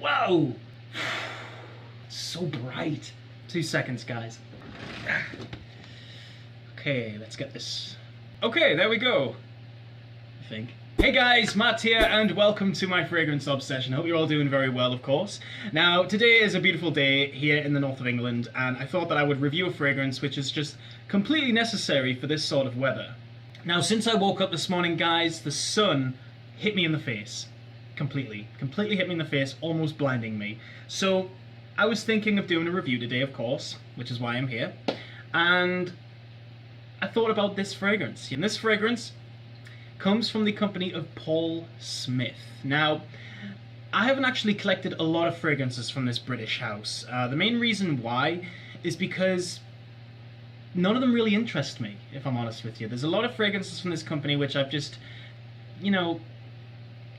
Whoa! So bright. 2 seconds, guys. Okay, let's get this. Okay, there we go. I think. Hey guys, Matt here, and welcome to my fragrance obsession. Hope you're all doing very well, of course. Now, today is a beautiful day here in the north of England, and I thought that I would review a fragrance which is just completely necessary for this sort of weather. Now, since I woke up this morning, guys, the sun hit me in the face. Completely hit me in the face, almost blinding me. So, I was thinking of doing a review today, of course, which is why I'm here, and I thought about this fragrance. And this fragrance comes from the company of Paul Smith. Now, I haven't actually collected a lot of fragrances from this British house. The main reason why is because none of them really interest me, if I'm honest with you. There's a lot of fragrances from this company which I've just,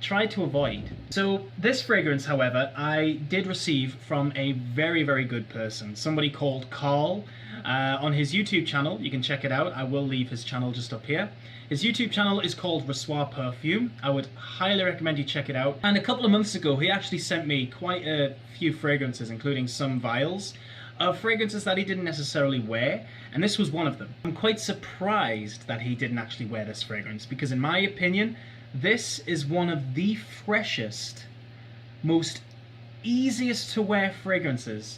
tried to avoid. So this fragrance, however, I did receive from a very, very good person. Somebody called Carl on his YouTube channel. You can check it out. I will leave his channel just up here. His YouTube channel is called Reçoit Perfume. I would highly recommend you check it out. And a couple of months ago, he actually sent me quite a few fragrances, including some vials of fragrances that he didn't necessarily wear, and this was one of them. I'm quite surprised that he didn't actually wear this fragrance, because in my opinion, this is one of the freshest, most easiest to wear fragrances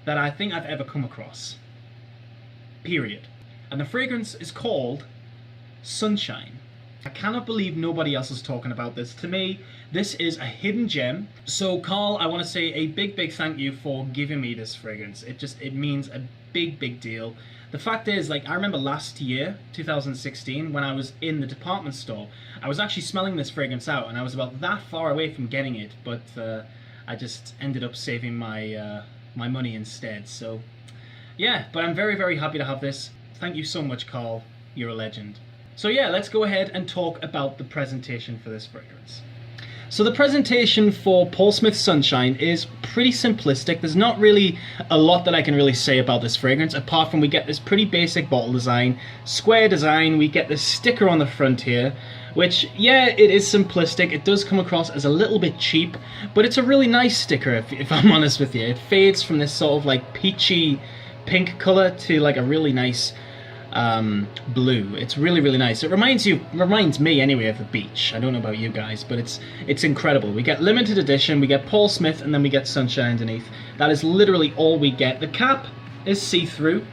that I think I've ever come across. Period. And the fragrance is called Sunshine. I cannot believe nobody else is talking about this. To me, this is a hidden gem. So Carl, I want to say a big, big thank you for giving me this fragrance. It means a big, big deal. The fact is, I remember last year, 2016, when I was in the department store, I was actually smelling this fragrance out, and I was about that far away from getting it, but I just ended up saving my my money instead. So yeah, but I'm very, very happy to have this. Thank you so much, Carl. You're a legend. So yeah, let's go ahead and talk about the presentation for this fragrance. So the presentation for Paul Smith Sunshine is pretty simplistic. There's not really a lot that I can really say about this fragrance, apart from we get this pretty basic bottle design, square design, we get this sticker on the front here, which, yeah, it is simplistic. It does come across as a little bit cheap, but it's a really nice sticker, if I'm honest with you. It fades from this sort of peachy pink color to a really nice blue. It's really, really nice. It reminds me anyway of the beach. I don't know about you guys, but it's incredible. We get limited edition, we get Paul Smith, and then we get Sunshine underneath. That is literally all we get. The cap is see-through,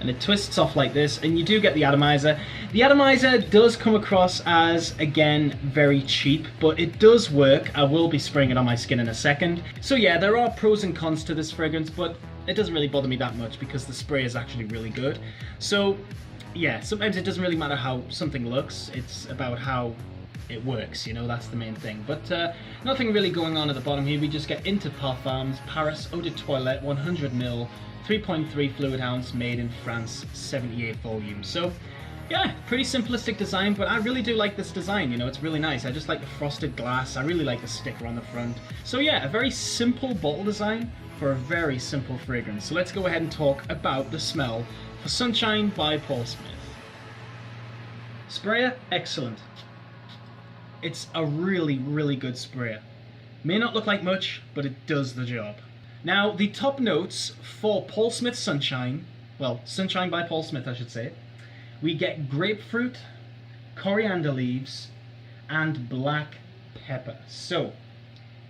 and it twists off like this, and you do get the atomizer. The atomizer does come across as, again, very cheap, but it does work. I will be spraying it on my skin in a second. So yeah, there are pros and cons to this fragrance, but it doesn't really bother me that much because the spray is actually really good. So yeah, sometimes it doesn't really matter how something looks, it's about how it works, that's the main thing. But nothing really going on at the bottom here. We just get Inter Parfums, Paris Eau de Toilette, 100ml, 3.3 fluid ounce, made in France, 78 volumes. So yeah, pretty simplistic design, but I really do like this design, it's really nice. I just like the frosted glass, I really like the sticker on the front. So yeah, a very simple bottle design for a very simple fragrance. So let's go ahead and talk about the smell for Sunshine by Paul Smith. Sprayer, excellent. It's a really, really good sprayer. May not look like much, but it does the job. Now, the top notes for Paul Smith Sunshine, well, Sunshine by Paul Smith, I should say, we get grapefruit, coriander leaves, and black pepper. So,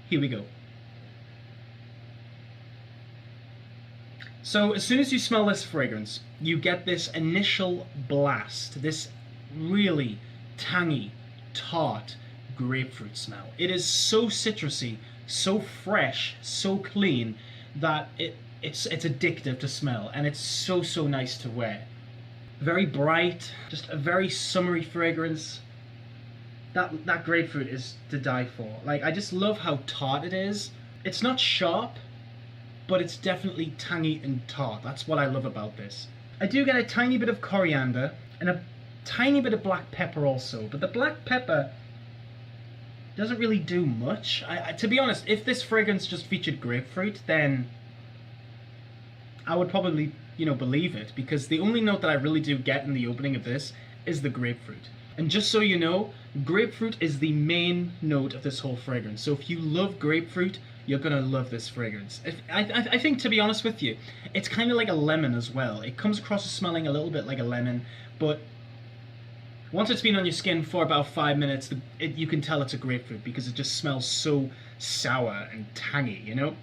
here we go. So as soon as you smell this fragrance, you get this initial blast, this really tangy, tart grapefruit smell. It is so citrusy, so fresh, so clean that it's addictive to smell, and it's so, so nice to wear. Very bright, just a very summery fragrance. That grapefruit is to die for. I just love how tart it is. It's not sharp, but it's definitely tangy and tart. That's what I love about this. I do get a tiny bit of coriander and a tiny bit of black pepper also, but the black pepper doesn't really do much. To be honest, if this fragrance just featured grapefruit, then I would probably, believe it, because the only note that I really do get in the opening of this is the grapefruit. And just so you know, grapefruit is the main note of this whole fragrance. So if you love grapefruit, you're gonna love this fragrance. I think, to be honest with you, it's kind of like a lemon as well. It comes across as smelling a little bit like a lemon, but once it's been on your skin for about 5 minutes, you can tell it's a grapefruit because it just smells so sour and tangy, you know?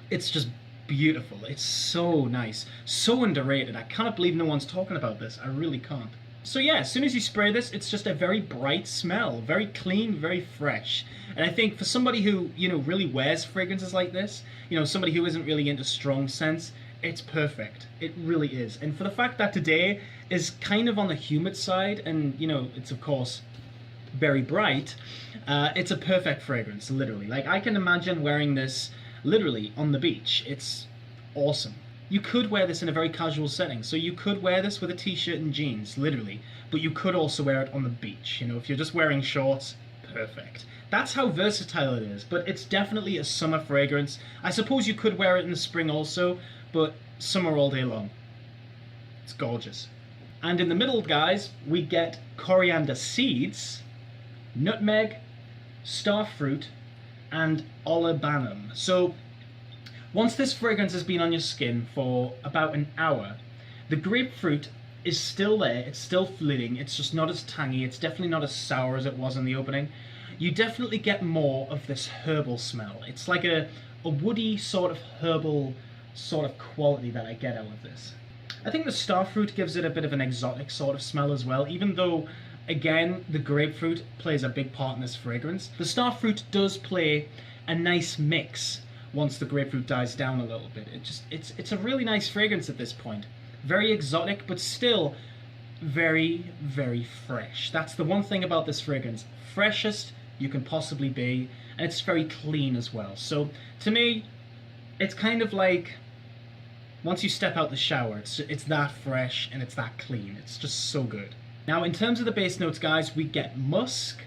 It's just beautiful. It's so nice. So underrated. I cannot believe no one's talking about this. I really can't. So yeah, as soon as you spray this, it's just a very bright smell. Very clean, very fresh. And I think for somebody who, you know, really wears fragrances like this, you know, somebody who isn't really into strong scents, it's perfect. It really is. And for the fact that today is kind of on the humid side, and, you know, it's of course very bright, it's a perfect fragrance, literally. Like, I can imagine wearing this literally on the beach. It's awesome. You could wear this in a very casual setting, so you could wear this with a t-shirt and jeans, literally, but you could also wear it on the beach. You know, if you're just wearing shorts, perfect. That's how versatile it is, but it's definitely a summer fragrance. I suppose you could wear it in the spring also, but summer all day long. It's gorgeous. And in the middle, guys, we get coriander seeds, nutmeg, starfruit, and olibanum. So once this fragrance has been on your skin for about an hour, the grapefruit is still there, it's still fleeting, it's just not as tangy, it's definitely not as sour as it was in the opening. You definitely get more of this herbal smell. It's like a woody sort of herbal sort of quality that I get out of this. I think the starfruit gives it a bit of an exotic sort of smell as well, even though, again, the grapefruit plays a big part in this fragrance. The starfruit does play a nice mix once the grapefruit dies down a little bit. It's a really nice fragrance at this point. Very exotic, but still very, very fresh. That's the one thing about this fragrance. Freshest you can possibly be, and it's very clean as well. So to me, it's kind of like once you step out the shower, it's that fresh and it's that clean. It's just so good. Now, in terms of the base notes, guys, we get musk,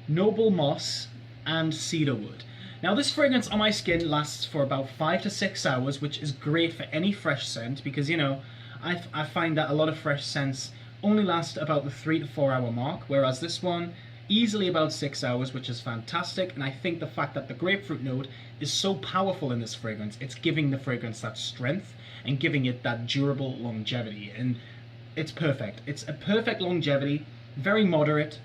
noble moss, and cedarwood. Now, this fragrance on my skin lasts for about 5 to 6 hours, which is great for any fresh scent because, you know, I find that a lot of fresh scents only last about the 3 to 4 hour mark, whereas this one, easily about 6 hours, which is fantastic. And I think the fact that the grapefruit note is so powerful in this fragrance, it's giving the fragrance that strength and giving it that durable longevity. And it's perfect. It's a perfect longevity, very moderate,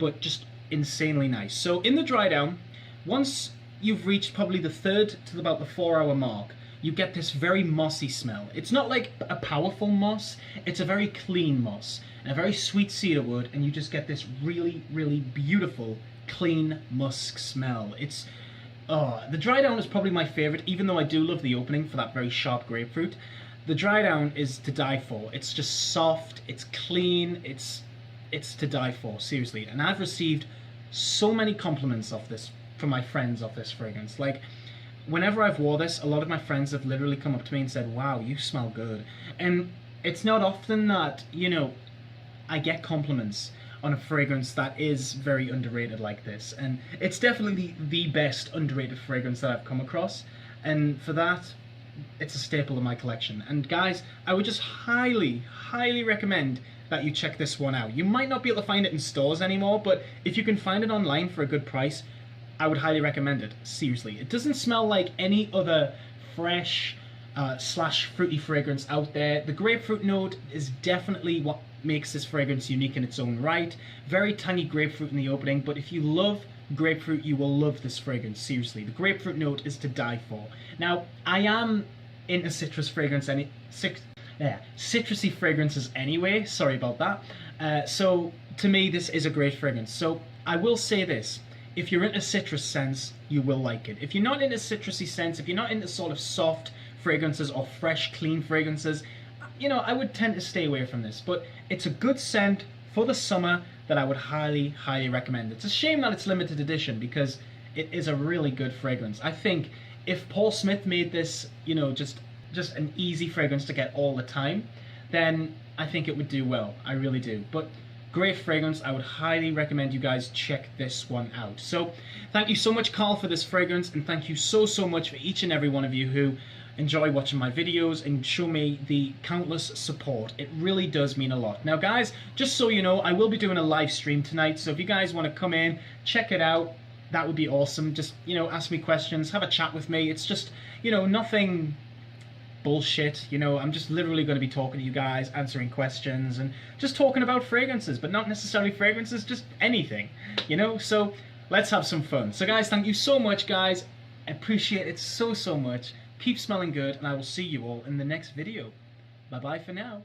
but just insanely nice. So in the dry down, once you've reached probably the 3rd to about the 4 hour mark, you get this very mossy smell. It's not like a powerful moss, it's a very clean moss, and a very sweet cedarwood, and you just get this really, really beautiful, clean musk smell. It's, the dry down is probably my favorite, even though I do love the opening for that very sharp grapefruit. The dry down is to die for. It's just soft, it's clean, it's to die for, seriously. And I've received so many compliments of this from my friends of this fragrance. Like, whenever I've wore this, a lot of my friends have literally come up to me and said, wow, you smell good. And it's not often that, you know, I get compliments on a fragrance that is very underrated like this. And it's definitely the best underrated fragrance that I've come across. And for that, it's a staple in my collection. And guys, I would just highly, highly recommend that you check this one out. You might not be able to find it in stores anymore, but if you can find it online for a good price, I would highly recommend it. Seriously. It doesn't smell like any other fresh slash fruity fragrance out there. The grapefruit note is definitely what makes this fragrance unique in its own right. Very tangy grapefruit in the opening, but if you love grapefruit, you will love this fragrance. Seriously, the grapefruit note is to die for. Now, I am into citrus fragrance, citrusy fragrances anyway. Sorry about that. So to me, this is a great fragrance. So I will say this. If you're into citrus scents, you will like it. If you're not into citrusy scents, if you're not into sort of soft fragrances or fresh, clean fragrances, you know, I would tend to stay away from this. But it's a good scent for the summer that I would highly, highly recommend. It's a shame that it's limited edition because it is a really good fragrance. I think if Paul Smith made this, you know, just an easy fragrance to get all the time, then I think it would do well. I really do. But great fragrance. I would highly recommend you guys check this one out. So thank you so much, Carl, for this fragrance, and thank you so much for each and every one of you who enjoy watching my videos and show me the countless support. It really does mean a lot. Now guys, just so you know, I will be doing a live stream tonight, so if you guys want to come in, check it out, that would be awesome. Just, you know, ask me questions, have a chat with me. It's just, you know, nothing bullshit, you know. I'm just literally going to be talking to you guys, answering questions, and just talking about fragrances, but not necessarily fragrances, just anything, you know. So let's have some fun. So guys, thank you so much, guys. I appreciate it so much. Keep smelling good, and I will see you all in the next video. Bye bye for now.